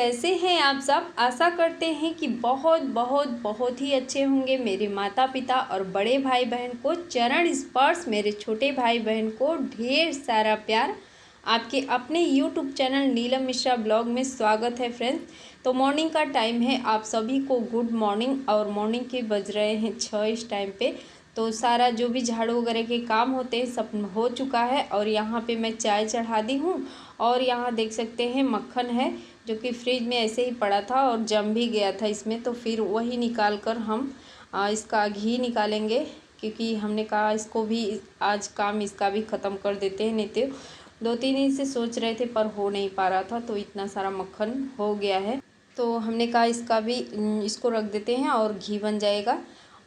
कैसे हैं आप सब। आशा करते हैं कि बहुत बहुत बहुत ही अच्छे होंगे। मेरे माता पिता और बड़े भाई बहन को चरण स्पर्श, मेरे छोटे भाई बहन को ढेर सारा प्यार। आपके अपने YouTube channel Neelam Mishra blog में स्वागत है फ्रेंड्स। तो मॉर्निंग का टाइम है, आप सभी को गुड मॉर्निंग। और मॉर्निंग के बज रहे हैं 6 इस टाइम पे। तो सारा जो भी झाड़ू वगैरह के काम होते हैं सब हो चुका है। और यहाँ पे मैं चाय चढ़ा दी हूँ। और यहाँ देख सकते हैं मक्खन है जो कि फ्रिज में ऐसे ही पड़ा था और जम भी गया था इसमें। तो फिर वही निकाल कर हम इसका घी निकालेंगे, क्योंकि हमने कहा इसको भी आज काम इसका भी ख़त्म कर देते हैं। नहीं तो 2-3 दिन से सोच रहे थे पर हो नहीं पा रहा था, तो इतना सारा मक्खन हो गया है। तो हमने कहा इसका भी इसको रख देते हैं और घी बन जाएगा।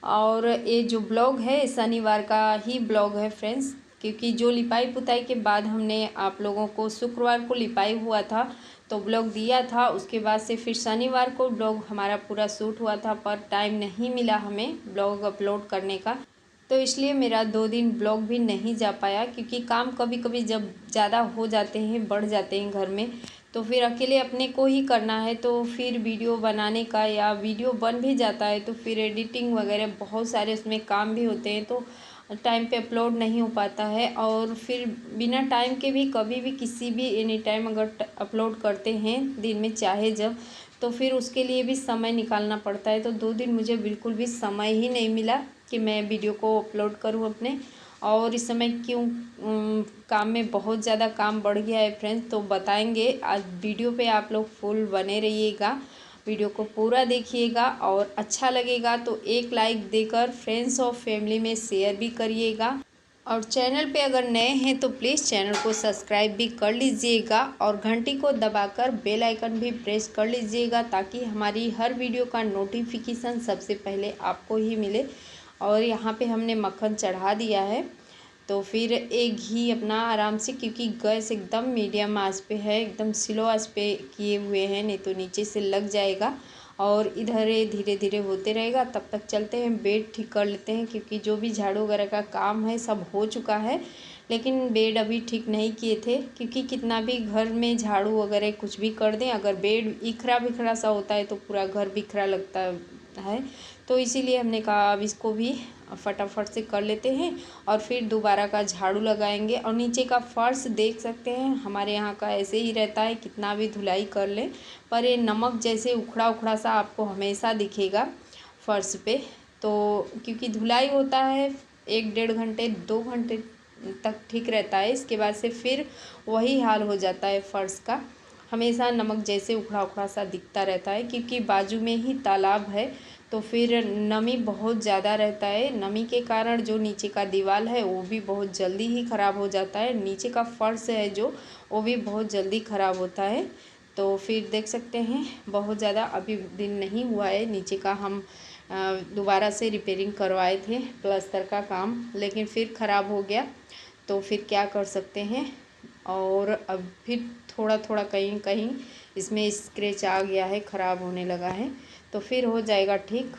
और ये जो ब्लॉग है शनिवार का ही ब्लॉग है फ्रेंड्स, क्योंकि जो लिपाई पुताई के बाद हमने आप लोगों को शुक्रवार को लिपाई हुआ था तो ब्लॉग दिया था। उसके बाद से फिर शनिवार को ब्लॉग हमारा पूरा शूट हुआ था, पर टाइम नहीं मिला हमें ब्लॉग अपलोड करने का। तो इसलिए मेरा 2 दिन ब्लॉग भी नहीं जा पाया, क्योंकि काम कभी कभी जब ज़्यादा हो जाते हैं, बढ़ जाते हैं घर में, तो फिर अकेले अपने को ही करना है। तो फिर वीडियो बनाने का या वीडियो बन भी जाता है तो फिर एडिटिंग वगैरह बहुत सारे उसमें काम भी होते हैं, तो टाइम पे अपलोड नहीं हो पाता है। और फिर बिना टाइम के भी कभी भी किसी भी एनी टाइम अगर अपलोड करते हैं दिन में चाहे जब, तो फिर उसके लिए भी समय निकालना पड़ता है। तो 2 दिन मुझे बिल्कुल भी समय ही नहीं मिला कि मैं वीडियो को अपलोड करूं अपने। और इस समय क्यों काम में बहुत ज़्यादा काम बढ़ गया है फ्रेंड्स, तो बताएंगे आज वीडियो पे। आप लोग फुल बने रहिएगा, वीडियो को पूरा देखिएगा। और अच्छा लगेगा तो एक लाइक देकर फ्रेंड्स और फैमिली में शेयर भी करिएगा। और चैनल पे अगर नए हैं तो प्लीज़ चैनल को सब्सक्राइब भी कर लीजिएगा और घंटी को दबाकर बेल आइकन भी प्रेस कर लीजिएगा, ताकि हमारी हर वीडियो का नोटिफिकेशन सबसे पहले आपको ही मिले। और यहाँ पे हमने मक्खन चढ़ा दिया है। तो फिर एक घी अपना आराम से, क्योंकि गैस एकदम मीडियम आंच पे है, एकदम स्लो आंच पे किए हुए हैं, नहीं तो नीचे से लग जाएगा। और इधर धीरे धीरे होते रहेगा। तब तक चलते हैं बेड ठीक कर लेते हैं, क्योंकि जो भी झाड़ू वगैरह का काम है सब हो चुका है, लेकिन बेड अभी ठीक नहीं किए थे। क्योंकि कितना भी घर में झाड़ू वगैरह कुछ भी कर दें, अगर बेड इखरा बिखरा सा होता है तो पूरा घर बिखरा लगता है। तो इसीलिए हमने कहा अब इसको भी फटाफट से कर लेते हैं और फिर दोबारा का झाड़ू लगाएंगे। और नीचे का फर्श देख सकते हैं, हमारे यहाँ का ऐसे ही रहता है, कितना भी धुलाई कर लें पर ये नमक जैसे उखड़ा उखड़ा सा आपको हमेशा दिखेगा फर्श पे। तो क्योंकि धुलाई होता है 1-1.5 घंटे 2 घंटे तक ठीक रहता है, इसके बाद से फिर वही हाल हो जाता है फर्श का, हमेशा नमक जैसे उखड़ा उखड़ा सा दिखता रहता है। क्योंकि बाजू में ही तालाब है तो फिर नमी बहुत ज़्यादा रहता है। नमी के कारण जो नीचे का दीवार है वो भी बहुत जल्दी ही ख़राब हो जाता है, नीचे का फर्श है जो वो भी बहुत जल्दी ख़राब होता है। तो फिर देख सकते हैं बहुत ज़्यादा अभी दिन नहीं हुआ है, नीचे का हम दोबारा से रिपेयरिंग करवाए थे प्लास्टर का काम, लेकिन फिर ख़राब हो गया। तो फिर क्या कर सकते हैं। और अब फिर थोड़ा थोड़ा कहीं कहीं इसमें स्क्रैच आ गया है, ख़राब होने लगा है, तो फिर हो जाएगा ठीक।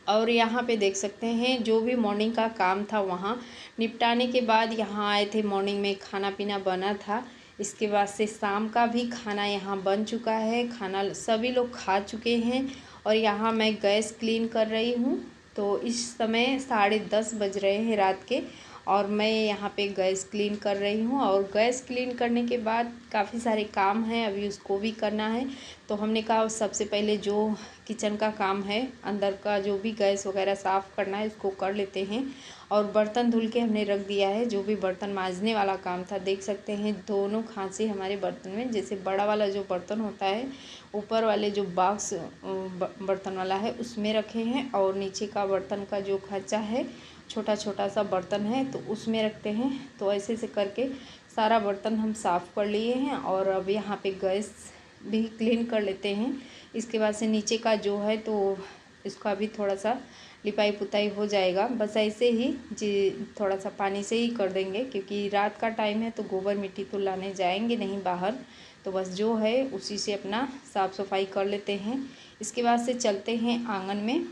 और यहाँ पे देख सकते हैं जो भी मॉर्निंग का काम था वहाँ निपटाने के बाद यहाँ आए थे। मॉर्निंग में खाना पीना बना था, इसके बाद से शाम का भी खाना यहाँ बन चुका है, खाना सभी लोग खा चुके हैं। और यहाँ मैं गैस क्लीन कर रही हूँ। तो इस समय 10:30 बज रहे हैं रात के, और मैं यहाँ पे गैस क्लीन कर रही हूँ। और गैस क्लीन करने के बाद काफ़ी सारे काम हैं, अभी उसको भी करना है। तो हमने कहा सबसे पहले जो किचन का काम है, अंदर का जो भी गैस वगैरह साफ़ करना है उसको कर लेते हैं। और बर्तन धुल के हमने रख दिया है, जो भी बर्तन मांजने वाला काम था। देख सकते हैं दोनों खांचे हमारे बर्तन में, जैसे बड़ा वाला जो बर्तन होता है ऊपर वाले जो बॉक्स बर्तन वाला है उसमें रखे हैं, और नीचे का बर्तन का जो खांचा है छोटा छोटा सा बर्तन है तो उसमें रखते हैं। तो ऐसे से करके सारा बर्तन हम साफ़ कर लिए हैं। और अब यहाँ पे गैस भी क्लीन कर लेते हैं। इसके बाद से नीचे का जो है तो इसका भी थोड़ा सा लिपाई पुताई हो जाएगा, बस ऐसे ही जी थोड़ा सा पानी से ही कर देंगे, क्योंकि रात का टाइम है तो गोबर मिट्टी तो लाने जाएंगे नहीं बाहर। तो बस जो है उसी से अपना साफ़ सफाई कर लेते हैं। इसके बाद से चलते हैं आंगन में,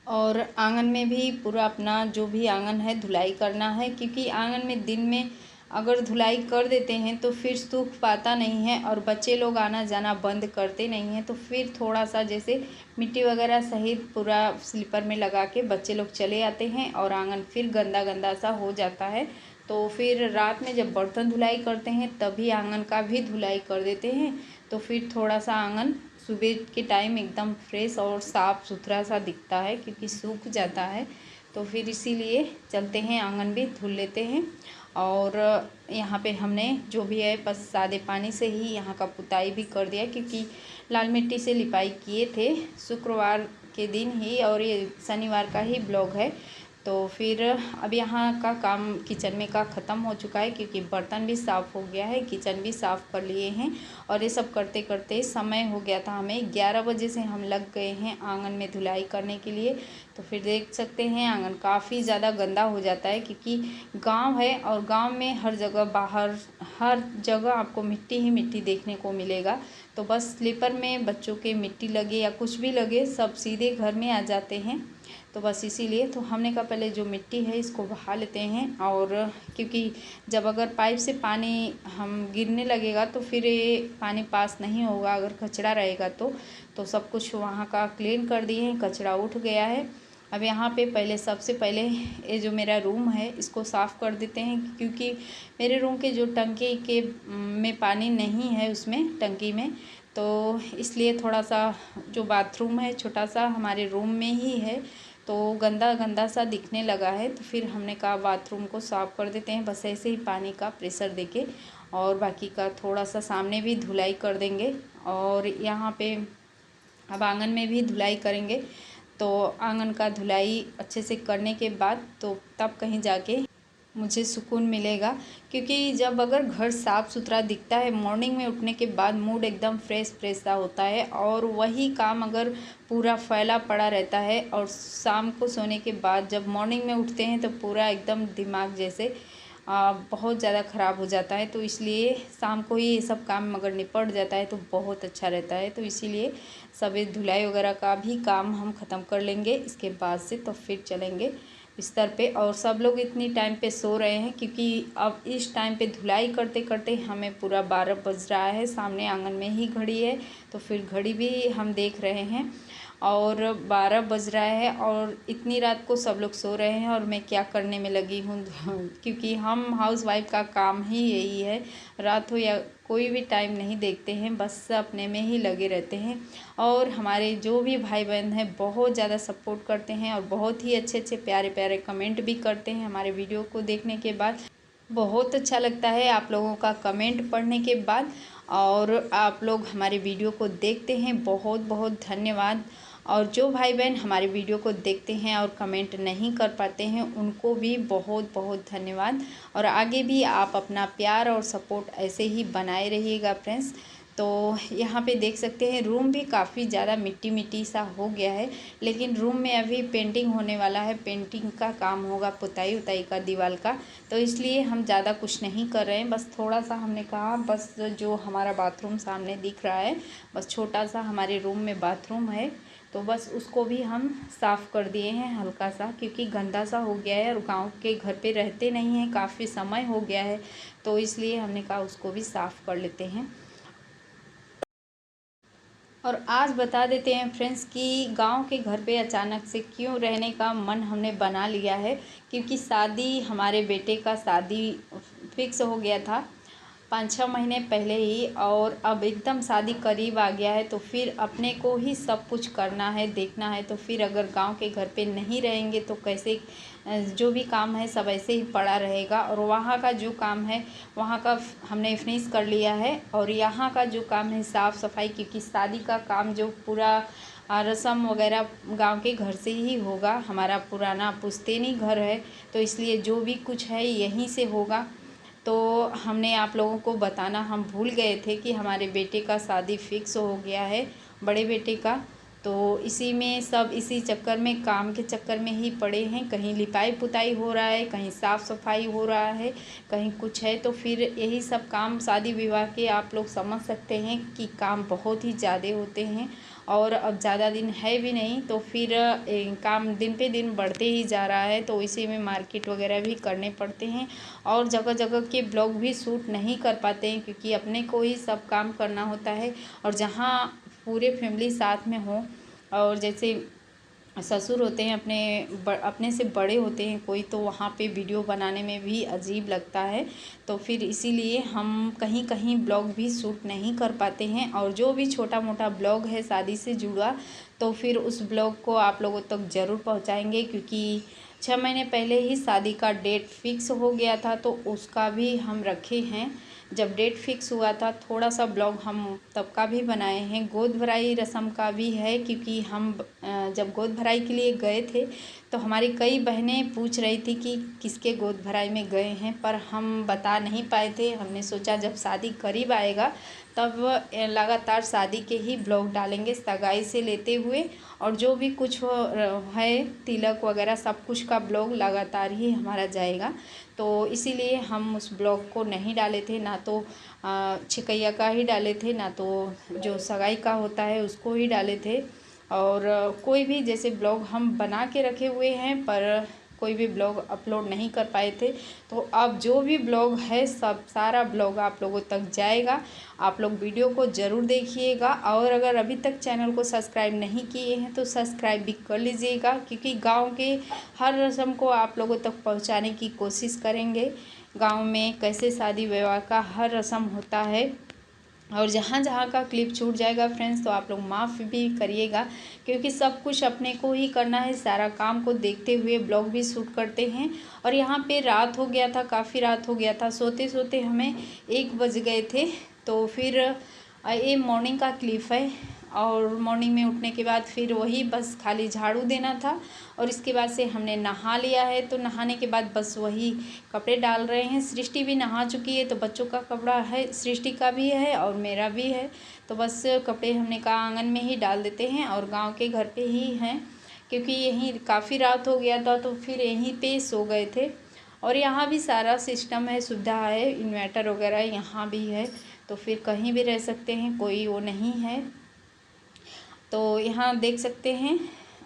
और आंगन में भी पूरा अपना जो भी आंगन है धुलाई करना है, क्योंकि आंगन में दिन में अगर धुलाई कर देते हैं तो फिर सूख पाता नहीं है और बच्चे लोग आना जाना बंद करते नहीं हैं। तो फिर थोड़ा सा जैसे मिट्टी वगैरह सहित पूरा स्लीपर में लगा के बच्चे लोग चले आते हैं और आंगन फिर गंदा गंदा सा हो जाता है। तो फिर रात में जब बर्तन धुलाई करते हैं तभी आंगन का भी धुलाई कर देते हैं। तो फिर थोड़ा सा आंगन सुबह के टाइम एकदम फ्रेश और साफ़ सुथरा सा दिखता है, क्योंकि सूख जाता है। तो फिर इसीलिए चलते हैं आंगन भी धुल लेते हैं। और यहाँ पे हमने जो भी है बस सादे पानी से ही यहाँ का पुताई भी कर दिया, क्योंकि लाल मिट्टी से लिपाई किए थे शुक्रवार के दिन ही, और ये शनिवार का ही ब्लॉग है। तो फिर अब यहाँ का काम किचन में का ख़त्म हो चुका है, क्योंकि बर्तन भी साफ़ हो गया है, किचन भी साफ़ कर लिए हैं। और ये सब करते करते समय हो गया था हमें 11 बजे से हम लग गए हैं आंगन में धुलाई करने के लिए। तो फिर देख सकते हैं आंगन काफ़ी ज़्यादा गंदा हो जाता है, क्योंकि गांव है और गांव में हर जगह बाहर हर जगह आपको मिट्टी ही मिट्टी देखने को मिलेगा। तो बस स्लीपर में बच्चों के मिट्टी लगे या कुछ भी लगे सब सीधे घर में आ जाते हैं। तो बस इसीलिए तो हमने कहा पहले जो मिट्टी है इसको बहा लेते हैं। और क्योंकि जब अगर पाइप से पानी हम गिरने लगेगा तो फिर ये पानी पास नहीं होगा, अगर कचरा रहेगा तो सब कुछ वहाँ का क्लीन कर दिए हैं, कचरा उठ गया है। अब यहाँ पे पहले सबसे पहले ये जो मेरा रूम है इसको साफ़ कर देते हैं, क्योंकि मेरे रूम के जो टंकी के में पानी नहीं है उसमें टंकी में, तो इसलिए थोड़ा सा जो बाथरूम है छोटा सा हमारे रूम में ही है, तो गंदा गंदा सा दिखने लगा है। तो फिर हमने कहा बाथरूम को साफ़ कर देते हैं बस ऐसे ही पानी का प्रेशर देके, और बाकी का थोड़ा सा सामने भी धुलाई कर देंगे। और यहाँ पे अब आंगन में भी धुलाई करेंगे। तो आंगन का धुलाई अच्छे से करने के बाद तो तब कहीं जाके मुझे सुकून मिलेगा, क्योंकि जब अगर घर साफ़ सुथरा दिखता है मॉर्निंग में उठने के बाद मूड एकदम फ्रेश फ्रेश सा होता है। और वही काम अगर पूरा फैला पड़ा रहता है और शाम को सोने के बाद जब मॉर्निंग में उठते हैं तो पूरा एकदम दिमाग जैसे बहुत ज़्यादा ख़राब हो जाता है। तो इसलिए शाम को ही ये सब काम अगर निपट जाता है तो बहुत अच्छा रहता है। तो इसीलिए सब धुलाई वगैरह का भी काम हम ख़त्म कर लेंगे इसके बाद से, तो फिर चलेंगे बिस्तर पे। और सब लोग इतनी टाइम पे सो रहे हैं, क्योंकि अब इस टाइम पे धुलाई करते करते हमें पूरा 12 बज रहा है। सामने आंगन में ही घड़ी है, तो फिर घड़ी भी हम देख रहे हैं और 12 बज रहा है और इतनी रात को सब लोग सो रहे हैं और मैं क्या करने में लगी हूँ क्योंकि हम हाउसवाइफ का काम ही यही है, रात हो या कोई भी टाइम नहीं देखते हैं, बस अपने में ही लगे रहते हैं। और हमारे जो भी भाई बहन हैं बहुत ज़्यादा सपोर्ट करते हैं और बहुत ही अच्छे अच्छे प्यारे प्यारे कमेंट भी करते हैं हमारे वीडियो को देखने के बाद। बहुत अच्छा लगता है आप लोगों का कमेंट पढ़ने के बाद, और आप लोग हमारे वीडियो को देखते हैं, बहुत बहुत धन्यवाद। और जो भाई बहन हमारे वीडियो को देखते हैं और कमेंट नहीं कर पाते हैं उनको भी बहुत बहुत धन्यवाद। और आगे भी आप अपना प्यार और सपोर्ट ऐसे ही बनाए रहिएगा फ्रेंड्स। तो यहाँ पे देख सकते हैं रूम भी काफ़ी ज़्यादा मिट्टी मिट्टी सा हो गया है, लेकिन रूम में अभी पेंटिंग होने वाला है, पेंटिंग का काम होगा, पुताई उताई का दीवार का। तो इसलिए हम ज़्यादा कुछ नहीं कर रहे हैं, बस थोड़ा सा हमने कहा बस जो हमारा बाथरूम सामने दिख रहा है बस छोटा सा हमारे रूम में बाथरूम है, तो बस उसको भी हम साफ़ कर दिए हैं हल्का सा, क्योंकि गंदा सा हो गया है और गांव के घर पे रहते नहीं हैं, काफ़ी समय हो गया है, तो इसलिए हमने कहा उसको भी साफ़ कर लेते हैं। और आज बता देते हैं फ्रेंड्स कि गांव के घर पे अचानक से क्यों रहने का मन हमने बना लिया है, क्योंकि शादी हमारे बेटे का शादी फिक्स हो गया था 5-6 महीने पहले ही, और अब एकदम शादी करीब आ गया है, तो फिर अपने को ही सब कुछ करना है, देखना है। तो फिर अगर गांव के घर पे नहीं रहेंगे तो कैसे, जो भी काम है सब ऐसे ही पड़ा रहेगा। और वहाँ का जो काम है वहाँ का हमने फिनिश कर लिया है, और यहाँ का जो काम है साफ़ सफाई, क्योंकि शादी का काम जो पूरा रस्म वगैरह गांव के घर से ही होगा, हमारा पुराना पुश्तैनी घर है, तो इसलिए जो भी कुछ है यहीं से होगा। तो हमने आप लोगों को बताना हम भूल गए थे कि हमारे बेटे का शादी फिक्स हो गया है, बड़े बेटे का। तो इसी में सब इसी चक्कर में, काम के चक्कर में ही पड़े हैं, कहीं लिपाई पुताई हो रहा है, कहीं साफ़ सफाई हो रहा है, कहीं कुछ है। तो फिर यही सब काम शादी विवाह के आप लोग समझ सकते हैं कि काम बहुत ही ज़्यादा होते हैं और अब ज़्यादा दिन है भी नहीं, तो फिर काम दिन पे दिन बढ़ते ही जा रहा है, तो इसी में मार्केट वगैरह भी करने पड़ते हैं और जगह जगह के ब्लॉग भी शूट नहीं कर पाते हैं क्योंकि अपने को ही सब काम करना होता है। और जहाँ पूरे फैमिली साथ में हो और जैसे ससुर होते हैं अपने से बड़े होते हैं कोई, तो वहाँ पे वीडियो बनाने में भी अजीब लगता है, तो फिर इसीलिए हम कहीं कहीं ब्लॉग भी शूट नहीं कर पाते हैं। और जो भी छोटा मोटा ब्लॉग है शादी से जुड़ा, तो फिर उस ब्लॉग को आप लोगों तक ज़रूर पहुँचाएंगे क्योंकि 6 महीने पहले ही शादी का डेट फिक्स हो गया था, तो उसका भी हम रखे हैं। जब डेट फिक्स हुआ था थोड़ा सा ब्लॉग हम तब का भी बनाए हैं। गोद भराई रस्म का भी है क्योंकि हम जब गोद भराई के लिए गए थे तो हमारी कई बहनें पूछ रही थी कि किसके गोद भराई में गए हैं, पर हम बता नहीं पाए थे। हमने सोचा जब शादी करीब आएगा तब लगातार शादी के ही ब्लॉग डालेंगे, सगाई से लेते हुए और जो भी कुछ है तिलक वगैरह सब कुछ का ब्लॉग लगातार ही हमारा जाएगा। तो इसीलिए हम उस ब्लॉग को नहीं डाले थे, ना तो छिकैया का ही डाले थे, ना तो जो सगाई का होता है उसको ही डाले थे। और कोई भी जैसे ब्लॉग हम बना के रखे हुए हैं पर कोई भी ब्लॉग अपलोड नहीं कर पाए थे, तो अब जो भी ब्लॉग है सब सारा ब्लॉग आप लोगों तक जाएगा। आप लोग वीडियो को ज़रूर देखिएगा और अगर अभी तक चैनल को सब्सक्राइब नहीं किए हैं तो सब्सक्राइब भी कर लीजिएगा क्योंकि गांव के हर रस्म को आप लोगों तक पहुंचाने की कोशिश करेंगे। गांव में कैसे शादी विवाह का हर रस्म होता है और जहाँ जहाँ का क्लिप छूट जाएगा फ्रेंड्स तो आप लोग माफ़ भी करिएगा क्योंकि सब कुछ अपने को ही करना है। सारा काम को देखते हुए ब्लॉग भी शूट करते हैं। और यहाँ पे रात हो गया था, काफ़ी रात हो गया था, सोते सोते हमें 1 बज गए थे। तो फिर ये मॉर्निंग का क्लिप है और मॉर्निंग में उठने के बाद फिर वही बस खाली झाड़ू देना था और इसके बाद से हमने नहा लिया है। तो नहाने के बाद बस वही कपड़े डाल रहे हैं। सृष्टि भी नहा चुकी है, तो बच्चों का कपड़ा है, सृष्टि का भी है और मेरा भी है, तो बस कपड़े हमने कहा आंगन में ही डाल देते हैं और गांव के घर पे ही हैं क्योंकि यहीं काफ़ी रात हो गया था तो फिर यहीं पे सो गए थे। और यहाँ भी सारा सिस्टम है, सुविधा है, इन्वर्टर वगैरह यहाँ भी है, तो फिर कहीं भी रह सकते हैं, कोई वो नहीं है। तो यहाँ देख सकते हैं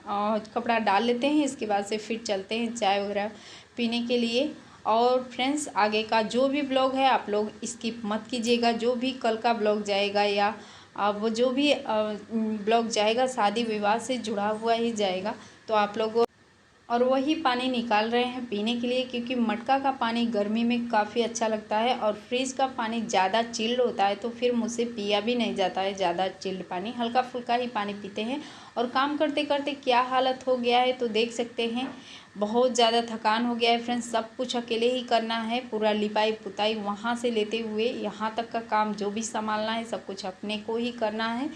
और कपड़ा डाल लेते हैं, इसके बाद से फिर चलते हैं चाय वगैरह पीने के लिए। और फ्रेंड्स आगे का जो भी ब्लॉग है आप लोग स्किप मत कीजिएगा। जो भी कल का ब्लॉग जाएगा या अब जो भी ब्लॉग जाएगा शादी विवाह से जुड़ा हुआ ही जाएगा, तो आप लोग और वही पानी निकाल रहे हैं पीने के लिए क्योंकि मटका का पानी गर्मी में काफ़ी अच्छा लगता है और फ्रिज का पानी ज़्यादा चिल्ड होता है तो फिर मुझसे पिया भी नहीं जाता है ज़्यादा चिल्ड पानी, हल्का फुल्का ही पानी पीते हैं। और काम करते करते क्या हालत हो गया है तो देख सकते हैं, बहुत ज़्यादा थकान हो गया है फ्रेंड्स। सब कुछ अकेले ही करना है, पूरा लिपाई पुताई वहाँ से लेते हुए यहाँ तक का काम जो भी संभालना है सब कुछ अपने को ही करना है।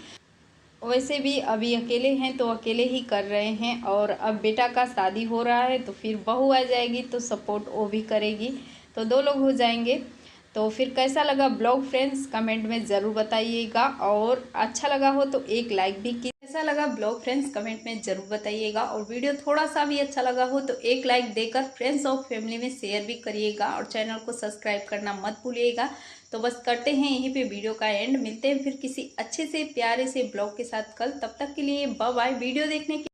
वैसे भी अभी अकेले हैं तो अकेले ही कर रहे हैं और अब बेटा का शादी हो रहा है तो फिर बहू आ जाएगी तो सपोर्ट वो भी करेगी, तो 2 लोग हो जाएंगे। तो फिर कैसा लगा ब्लॉग फ्रेंड्स कमेंट में ज़रूर बताइएगा और अच्छा लगा हो तो एक लाइक भी की। कैसा लगा ब्लॉग फ्रेंड्स कमेंट में ज़रूर बताइएगा और वीडियो थोड़ा सा भी अच्छा लगा हो तो एक लाइक देकर फ्रेंड्स और फैमिली में शेयर भी करिएगा और चैनल को सब्सक्राइब करना मत भूलिएगा। तो बस करते हैं यहीं पे वीडियो का एंड, मिलते हैं फिर किसी अच्छे से प्यारे से ब्लॉग के साथ कल। तब तक के लिए बाय बाय। वीडियो देखने के